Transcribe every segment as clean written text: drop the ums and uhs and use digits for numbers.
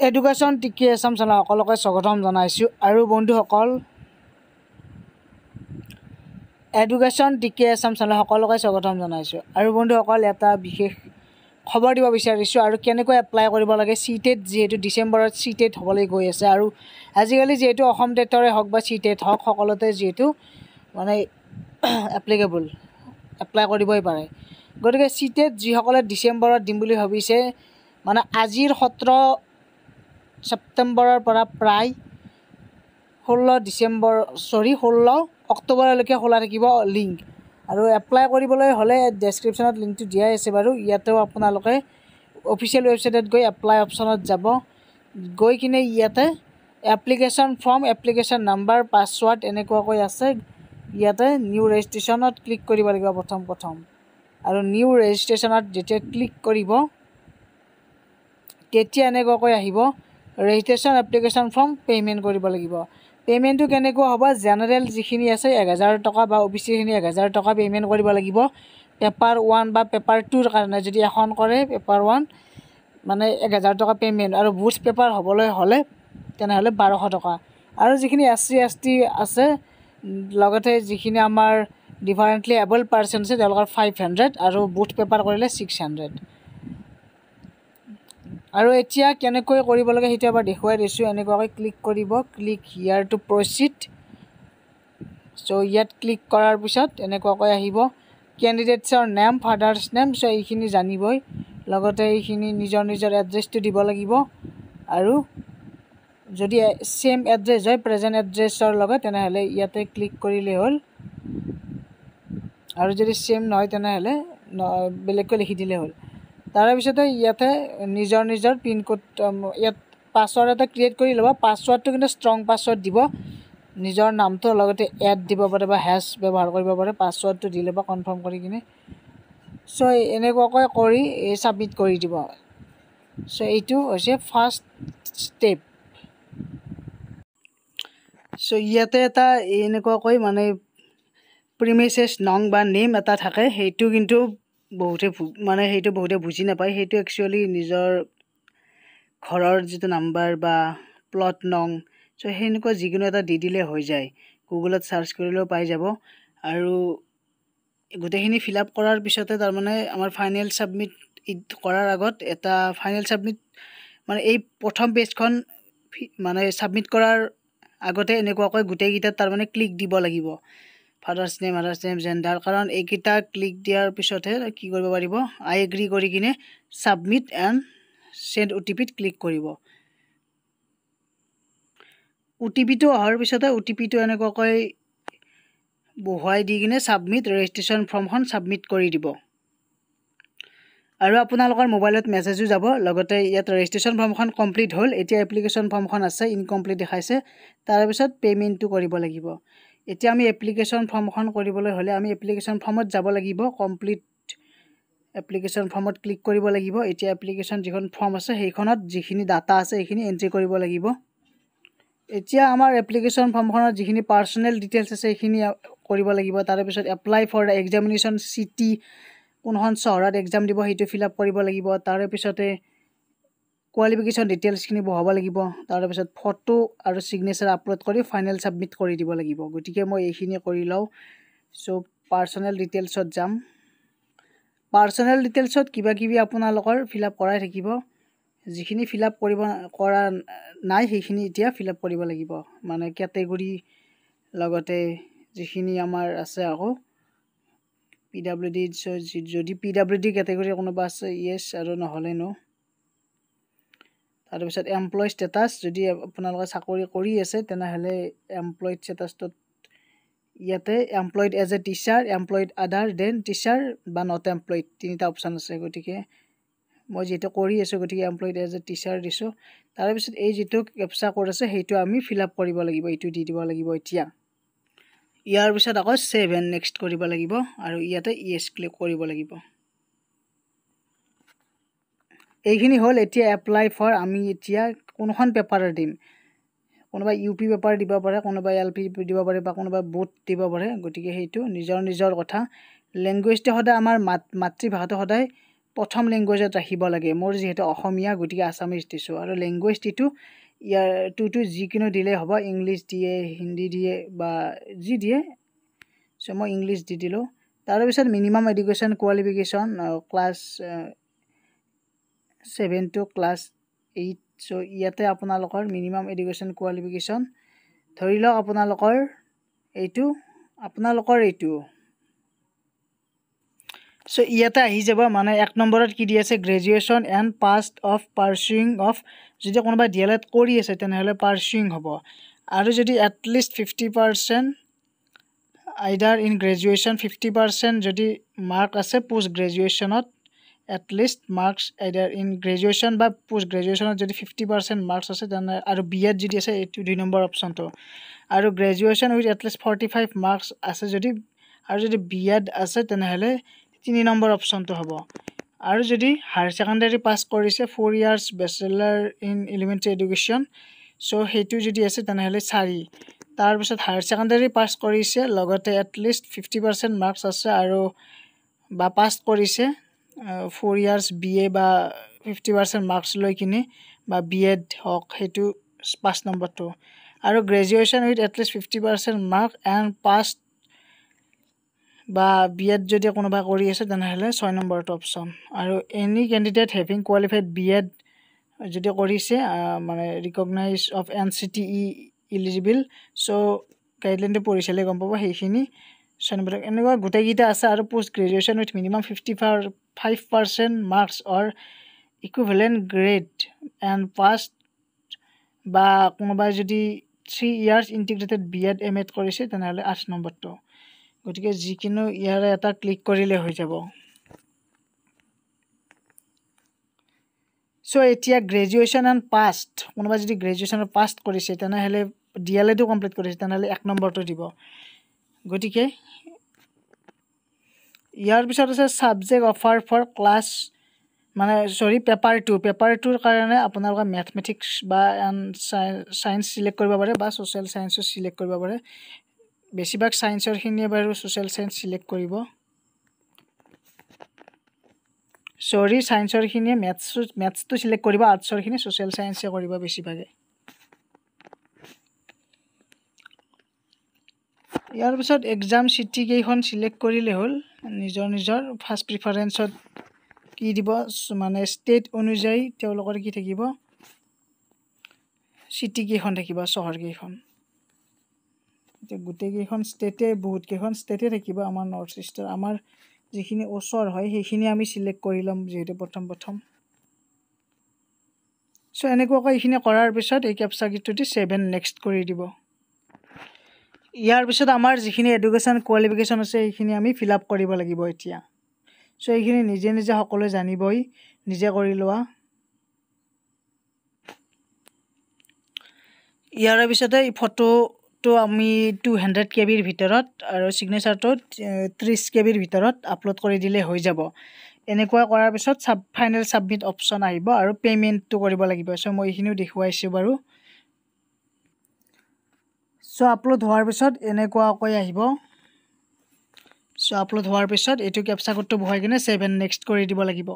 education টিকি Assam channel সকলোকে স্বাগতম জনাইছোঁ আৰু বন্ধুসকল এডুকেশ্যন টিকি আছাম চেনেল সকলোকে স্বাগতম জনাইছোঁ আৰু বন্ধুসকল এটা বিশেষ খবৰ দিব বিচাৰিছোঁ আৰু কেনেকৈ এপ্লাই কৰিব লাগে সিটেট যিহেতু ডিচেম্বৰত সিটেট হ'বলৈ গৈ আছে আৰু আজিকালি যিহেতু অসম টেটৰে হওক বা সিটেট হওক সকলোতে যিহেতু মানে এপ্লিকেবল এপ্লাই কৰিবই পাৰে গতিকে সিটেট যিসকলে ডিচেম্বৰত দিম বুলি ভাবিছে মানে আজিৰ 17 ছেপ্টেম্বৰৰ পৰা প্ৰায় 16 অক্টোবৰলৈকে খোলা থাকিব লিংক আৰু এপ্লাই কৰিবলৈ হ'লে ডেছক্ৰিপশ্যনত লিংকটো দিয়াই আছে বাৰু ইয়াতেও আপোনালোকে অফিচিয়েল ৱেবছাইটত গৈ এপ্লাই অপশ্যনত যাব গৈ কিনে ইয়াতে application form application number password এনেকুৱাকৈ আছে ইয়াতে নিউ ৰেজিষ্ট্ৰেশ্যনত ক্লিক কৰিব লাগিব প্ৰথম আৰু নিউ ৰেজিষ্ট্ৰেশ্যনত যেতিয়া ক্লিক কৰিব তেতিয়া এনেকুৱাকৈ আহিব ৰেজিষ্ট্ৰেশ্যন এপ্লিকেশ্যন ফৰ্ম পে'মেণ্ট কৰিব লাগিব পে'মেণ্টটো কেনেকুৱা হ'ব জেনেৰেল যিখিনি আছে 1000 টকা বা অবিচিখিনি 1000 টকা পে'মেণ্ট কৰিব লাগিব পেপাৰ 1 বা পেপাৰ 2ৰ কাৰণে যদি এখন কৰে পেপাৰ 1 মানে 1000 টকা পে'মেণ্ট আৰু বুটছ পেপাৰ হ'বলৈ হ'লে তেনেহ'লে 1200 টকা আৰু যিখিনি SC ST আছে লগতে যিখিনি আমাৰ ডিফাৰেণ্টলি এবল পাৰ্চন আছে তেওঁলোকৰ 500 আৰু বুট পেপাৰ কৰিলে 600 আৰু এতিয়া কেনেকৈ কৰিব লাগে সেইটো এবাৰ দেখুৱাই দিছোঁ এনেকুৱাকৈ ক্লিক কৰিব ক্লিক হিয়াৰ টু প্ৰচিড চ' ইয়াত ক্লিক কৰাৰ পিছত এনেকুৱাকৈ আহিব কেণ্ডিডেটছৰ নেম ফাদাৰ্ছ নেম চ' এইখিনি জানিবই লগতে এইখিনি নিজৰ এড্ৰেছটো দিব লাগিব আৰু যদি সেম এড্ৰেছ হয় প্ৰেজেণ্ট এড্ৰেছৰ লগত তেনেহ'লে ইয়াতে ক্লিক কৰিলে হ'ল আৰু যদি সেম নহয় তেনেহ'লে বেলেগকৈ লিখি দিলে হ'ল তাৰপিছতে ইয়াতে নিজৰ পিনক'ড ইয়াত পাছৱৰ্ড এটা ক্ৰিয়েট কৰি ল'ব পাছৱৰ্ডটো কিন্তু ষ্ট্ৰং পাছৱৰ্ড দিব নিজৰ নামটো লগতে এড দিব পাৰে বা হেছ ব্যৱহাৰ কৰিব পাৰে পাছৱৰ্ডটো দি ল'ব কনফাৰ্ম কৰি কিনে চ' এনেকুৱাকৈ কৰি ছাবমিট কৰি দিব চ' এইটো হৈছে ফাৰ্ষ্ট ষ্টেপ চ' ইয়াতে এটা এনেকুৱাকৈ মানে প্ৰিমিচেছ নং বা নেম এটা থাকে সেইটো কিন্তু বহুতে বুজি নাপায় সেইটো একচুৱেলি নিজৰ ঘৰৰ যিটো নাম্বাৰ বা প্লট নং চ' সেনেকুৱা যিকোনো এটা দি দিলে হৈ যায় গুগলত চাৰ্চ কৰিলেও পাই যাব আৰু গোটেইখিনি ফিল আপ কৰাৰ পিছতে তাৰমানে আমাৰ ফাইনেল ছাবমিট কৰাৰ আগত এটা ফাইনেল ছাবমিট মানে এই প্ৰথম পেজখন মানে ছাবমিট কৰাৰ আগতে এনেকুৱাকৈ গোটেইকেইটাত তাৰমানে ক্লিক দিব লাগিব father's name mothers name gender কাৰণ এইকেইটা ক্লিক দিয়াৰ পিছতহে কি কৰিব পাৰিব আই এগ্ৰি কৰি কিনে ছাবমিট এণ্ড চেণ্ড OTPত ক্লিক কৰিব OTPটো অহাৰ পিছতে OTPটো এনেকুৱাকৈ বহুৱাই দি কিনে ছাবমিট ৰেজিষ্ট্ৰেশ্যন ফৰ্মখন ছাবমিট কৰি দিব আৰু আপোনালোকৰ মোবাইলত মেছেজো যাব লগতে ইয়াত ৰেজিষ্ট্ৰেশ্যন ফৰ্মখন কমপ্লিট হ'ল এতিয়া এপ্লিকেশ্যন ফৰ্মখন আছে ইনকমপ্লিট দেখাইছে তাৰপিছত পে'মেণ্টটো কৰিব লাগিব এতিয়া আমি এপ্লিকেশ্যন ফৰ্মখন কৰিবলৈ হ'লে আমি এপ্লিকেশ্যন ফৰ্মত যাব লাগিব কমপ্লিট এপ্লিকেশ্যন ফৰ্মত ক্লিক কৰিব লাগিব এতিয়া এপ্লিকেশ্যন যিখন ফৰ্ম আছে সেইখনত যিখিনি ডাটা আছে সেইখিনি এণ্ট্ৰি কৰিব লাগিব এতিয়া আমাৰ এপ্লিকেশ্যন ফৰ্মখনত যিখিনি পাৰ্চনেল ডিটেইলছ আছে সেইখিনি কৰিব লাগিব তাৰপিছত apply for the examination city কোনখন চহৰত এক্সাম দিব সেইটো ফিল আপ কৰিব লাগিব তাৰপিছতে কোৱালিফিকেশ্যন ডিটেইলছখিনি বহাব লাগিব তাৰপিছত ফটো আৰু ছিগনেচাৰ আপলোড কৰি ফাইনেল ছাবমিট কৰি দিব লাগিব গতিকে মই এইখিনি কৰি লওঁ চ' পাৰ্চনেল ডিটেইলছত যাম পাৰ্চনেল ডিটেইলছত কিবাকিবি আপোনালোকৰ ফিল আপ কৰাই থাকিব যিখিনি ফিল আপ কৰা নাই সেইখিনি এতিয়া ফিল আপ কৰিব লাগিব মানে কেটেগৰী লগতে যিখিনি আমাৰ আছে আকৌ PWD যদি PWD কেটেগৰী কোনোবা আছে ইয়েছ আৰু নহ'লে ন তাৰপিছত এমপ্লয় ষ্টেটাছ যদি আপোনালোকে চাকৰি কৰি আছে তেনেহ'লে এমপ্লয়ড ষ্টেটাছটোত ইয়াতে employed as a teacher employed other than teacher বা নট এমপ্লয়ড তিনিটা অপশ্যন আছে গতিকে মই যিহেতু কৰি আছোঁ গতিকে এমপ্লয়ড এজ এ টিচাৰ দিছোঁ তাৰপিছত এই যিটো কেপচা কোড আছে সেইটো আমি ফিল আপ কৰিব লাগিব এইটো দি দিব লাগিব এতিয়া ইয়াৰ পিছত আকৌ ছেভ এণ্ড নেক্সট কৰিব লাগিব আৰু ইয়াতে ইয়েছ ক্লিক কৰিব লাগিব এইখিনি হ'ল এতিয়া এপ্লাই ফৰ আমি এতিয়া কোনখন পেপাৰৰ দিম কোনোবাই UP পেপাৰ দিব পাৰে কোনোবাই LP দিব পাৰে বা কোনোবাই বুট দিব পাৰে গতিকে সেইটো নিজৰ কথা লেংগুৱেজটো সদায় আমাৰ মাতৃভাষাটো সদায় প্ৰথম লেংগুৱেজত ৰাখিব লাগে মোৰ যেহেতু অসমীয়া গতিকে আছামিজ দিছোঁ আৰু লেংগুৱেজ টিটো ইয়াৰ টুটো যিকোনো দিলে হ'ব ইংলিছ দিয়ে হিন্দী দিয়ে বা যি দিয়ে চ' মই ইংলিছ দি দিলোঁ তাৰপিছত minimum education qualification class 7 to class 8 চ' ইয়াতে আপোনালোকৰ মিনিমাম এডুকেশ্যন কোৱালিফিকেশ্যন ধৰি লওক আপোনালোকৰ এইটো চ' ইয়াতে আহি যাব মানে 1 নম্বৰত কি দি আছে graduation and passed of pursuing অফ যদি কোনোবা DLED কৰি আছে তেনেহ'লে পাৰ্চুইং হ'ব আৰু যদি এটলিষ্ট 50% আইদাৰ ইন গ্ৰেজুৱেশ্যন 50% যদি মাৰ্ক আছে পোষ্ট গ্ৰেজুৱেশ্যনত at least marks either in graduation বা পোষ্ট গ্ৰেজুৱেশ্যনত যদি 50% মাৰ্কছ আছে তেনে আৰু BEd যদি আছে এইটো 2 নম্বৰ অপশ্যনটো আৰু গ্ৰেজুৱেশ্যন উইথ এটলিষ্ট 45 মাৰ্কছ আছে যদি আৰু যদি BEd আছে তেনেহ'লে 3 নম্বৰ অপশ্যনটো হ'ব আৰু যদি হায়াৰ ছেকেণ্ডাৰী পাছ কৰিছে 4 years bachelor in elementary education so' সেইটো যদি আছে তেনেহ'লে 4 তাৰপিছত হায়াৰ ছেকেণ্ডাৰী পাছ কৰিছে লগতে এটলিষ্ট 50% মাৰ্কছ আছে আৰু বা পাছ কৰিছে 4 ইয়াৰ্ছ BA বা 50% মাৰ্কছ লৈ কিনে বা BEd হওক সেইটো 5 নম্বৰটো আৰু graduation with at least 50% mark and pass বা BEd যদি কোনোবা কৰি আছে তেনেহ'লে 6 নম্বৰটো অপশ্যন আৰু any candidate having qualified BEd যদি কৰিছে মানে ৰিকগনাইজ অফ NCTE ইলিজিবল চ' গাইডলাইনটো পঢ়ি চালে গম পাব সেইখিনি 6 নম্বৰ এনেকুৱা গোটেইকেইটা আছে আৰু post graduation with minimum 55% marks or equivalent grade and pass বা কোনোবাই যদি 3 ইয়াৰ্ছ ইণ্টিগ্ৰেটেড BEd MAd কৰিছে তেনেহ'লে 8 নম্বৰটো গতিকে যিকোনো ইয়াৰে এটা ক্লিক কৰিলে হৈ যাব চ' এতিয়া গ্ৰেজুৱেশ্যন এণ্ড পাষ্ট কোনোবা যদি গ্ৰেজুৱেশ্যনত পাষ্ট কৰিছে তেনেহ'লে DLEDও কমপ্লিট কৰিছে তেনেহ'লে 1 নম্বৰটো দিব গতিকে ইয়াৰ পিছত আছে ছাবজেক্ট অফাৰ ফৰ ক্লাছ মানে পেপাৰ 2ৰ কাৰণে আপোনালোকে মেথমেটিক্স বা ছায়েন্স চিলেক্ট কৰিব পাৰে বা ছ'চিয়েল ছায়েন্সো চিলেক্ট কৰিব পাৰে বেছিভাগ ছায়েন্সৰখিনিয়ে বাৰু ছ'চিয়েল ছায়েন্স চিলেক্ট কৰিব ছায়েন্সৰখিনিয়ে মেথছটো চিলেক্ট কৰিব আৰ্টছৰখিনি ছ'চিয়েল ছায়েন্সে কৰিব বেছিভাগে ইয়াৰ পিছত এক্সাম চিটি কেইখন চিলেক্ট কৰিলে হ'ল নিজৰ ফাৰ্ষ্ট প্ৰিফাৰেঞ্চত কি দিব মানে ষ্টেট অনুযায়ী তেওঁলোকৰ কি থাকিব চিটি কেইখন থাকিব চহৰ কেইখন এতিয়া গোটেইকেইখন ষ্টেটে বহুতকেইখন ষ্টেটে থাকিব আমাৰ নৰ্থ ইষ্টৰ আমাৰ যিখিনি ওচৰ হয় সেইখিনি আমি চিলেক্ট কৰি ল'ম যিহেতু প্ৰথম চ' এনেকুৱাকৈ এইখিনি কৰাৰ পিছত এই কেপচা কিটো দি 7 নেক্সট কৰি দিব ইয়াৰ পিছত আমাৰ যিখিনি এডুকেশ্যন কোৱালিফিকেশ্যন আছে সেইখিনি আমি ফিল আপ কৰিব লাগিব এতিয়া চ' এইখিনি নিজে সকলোৱে জানিবই নিজে কৰি লোৱা ইয়াৰ পিছতে এই ফটোটো আমি 200 KB ভিতৰত আৰু ছিগনেচাৰটো 30 KB ভিতৰত আপলোড কৰি দিলে হৈ যাব এনেকুৱা কৰাৰ পিছত ফাইনেল ছাবমিট অপশ্যন আহিব আৰু পে'মেণ্টটো কৰিব লাগিব চ' মই এইখিনিও দেখুৱাইছোঁ বাৰু চ' আপলোড হোৱাৰ পিছত এনেকুৱাকৈ আহিব চ' আপলোড হোৱাৰ পিছত এইটো কেপচা কোডটো বহাই কিনে 7 নেক্সট কৰি দিব লাগিব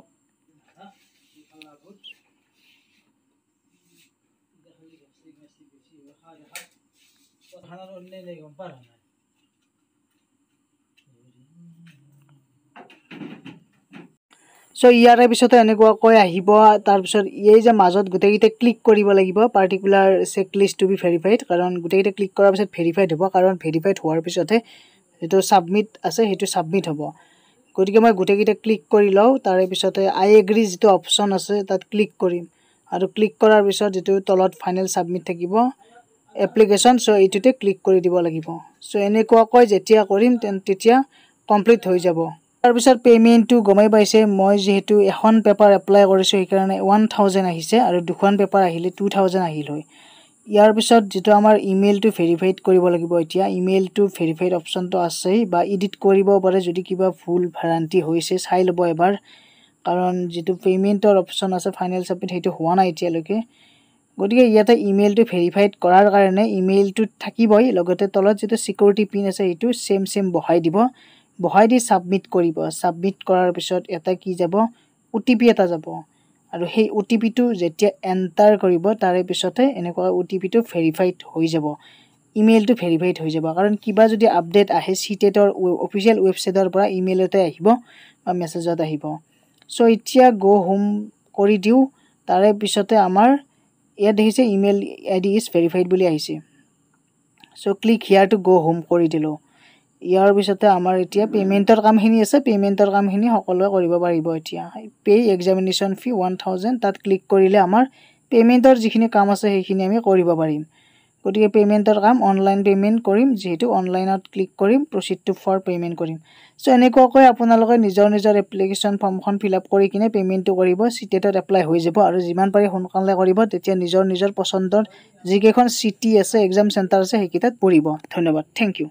চ' ইয়াৰে পিছতে এনেকুৱাকৈ আহিব তাৰপিছত এই যে মাজত গোটেইকেইটা ক্লিক কৰিব লাগিব particular check list to be verified কাৰণ গোটেইকেইটা ক্লিক কৰাৰ পিছত ভেৰিফাইড হ'ব কাৰণ ভেৰিফাইড হোৱাৰ পিছতহে যিটো ছাবমিট আছে সেইটো ছাবমিট হ'ব গতিকে মই গোটেইকেইটা ক্লিক কৰি লওঁ তাৰে পিছতে আই এগ্ৰি যিটো অপশ্যন আছে তাত ক্লিক কৰিম আৰু ক্লিক কৰাৰ পিছত যিটো তলত ফাইনেল ছাবমিট থাকিব এপ্লিকেশ্যন চ' এইটোতে ক্লিক কৰি দিব লাগিব চ' এনেকুৱাকৈ যেতিয়া কৰিম তেতিয়া কমপ্লিট হৈ যাব তাৰপিছত পে'মেণ্টটো গমেই পাইছে মই যিহেতু এখন পেপাৰ এপ্লাই কৰিছোঁ সেইকাৰণে 1000 আহিছে আৰু দুখন পেপাৰ আহিলে 2000 আহিল হয় ইয়াৰ পিছত যিটো আমাৰ ইমেইলটো ভেৰিফাইড কৰিব লাগিব এতিয়া ইমেইলটো ভেৰিফাইড অপশ্যনটো আছেই বা এডিট কৰিব পাৰে যদি কিবা ভুল ভ্ৰান্তি হৈছে চাই ল'ব এবাৰ কাৰণ যিটো পে'মেণ্টৰ অপশ্যন আছে ফাইনেল ছাবমিট সেইটো হোৱা নাই এতিয়ালৈকে গতিকে ইয়াতে ইমেইলটো ভেৰিফাইড কৰাৰ কাৰণে ইমেইলটো থাকিবই লগতে তলত যিটো ছিকিউৰিটি পিন আছে সেইটো ছেম বহাই দিব বহাই দি ছাবমিট কৰিব ছাবমিট কৰাৰ পিছত এটা কি যাব OTP এটা যাব আৰু সেই OTP টো যেতিয়া এন্টাৰ কৰিব তাৰে পিছতে এনেকুৱা OTP টো ভেৰিফাইড হৈ যাব ইমেইলটো ভেৰিফাইড হৈ যাব কাৰণ কিবা যদি আপডেট আহে সিটেটৰ অফিচিয়েল ৱেবসাইটৰ পৰা ইমেইলতে আহিব বা মেছেজত আহিব সো এতিয়া গো হোম কৰি দিও তাৰে পিছতে আমাৰ ইয়াত দেখিছে ইমেইল আইডি ইজ ভেৰিফাইড বুলি আহিছে so click here to go home কৰি দিলো ইয়াৰ পিছতে আমাৰ এতিয়া পেমেন্টৰ কামখিনি আছে পেমেন্টৰ কামখিনি সকলোৱে কৰিব পাৰিব এতিয়া পে এক্সামিনেশন ফি 1000 তাত ক্লিক কৰিলে আমাৰ পেমেন্টৰ যিখিনি কাম আছে সেইখিনি আমি কৰিব পাৰিম গতিকে পেমেন্টৰ কাম অনলাইন পেমেন্ট কৰিম যেহেতু অনলাইনত ক্লিক কৰিম প্ৰসিড টু ফৰ পেমেন্ট কৰিম সো এনেকুৱাকৈ আপোনালোকে নিজৰ এপ্লিকেশন ফৰ্মখন ফিল আপ কৰি কিনে পেমেন্টটো কৰিব সিটেটত এপ্লাই হৈ যাব আৰু যিমান পাৰি সোনকালে কৰিব তেতিয়া নিজৰ পছন্দৰ যিকেখন সিটি আছে এক্সাম চেণ্টাৰ আছে সেইকিটাত পঢ়িব ধন্যবাদ থ্যাংক ইউ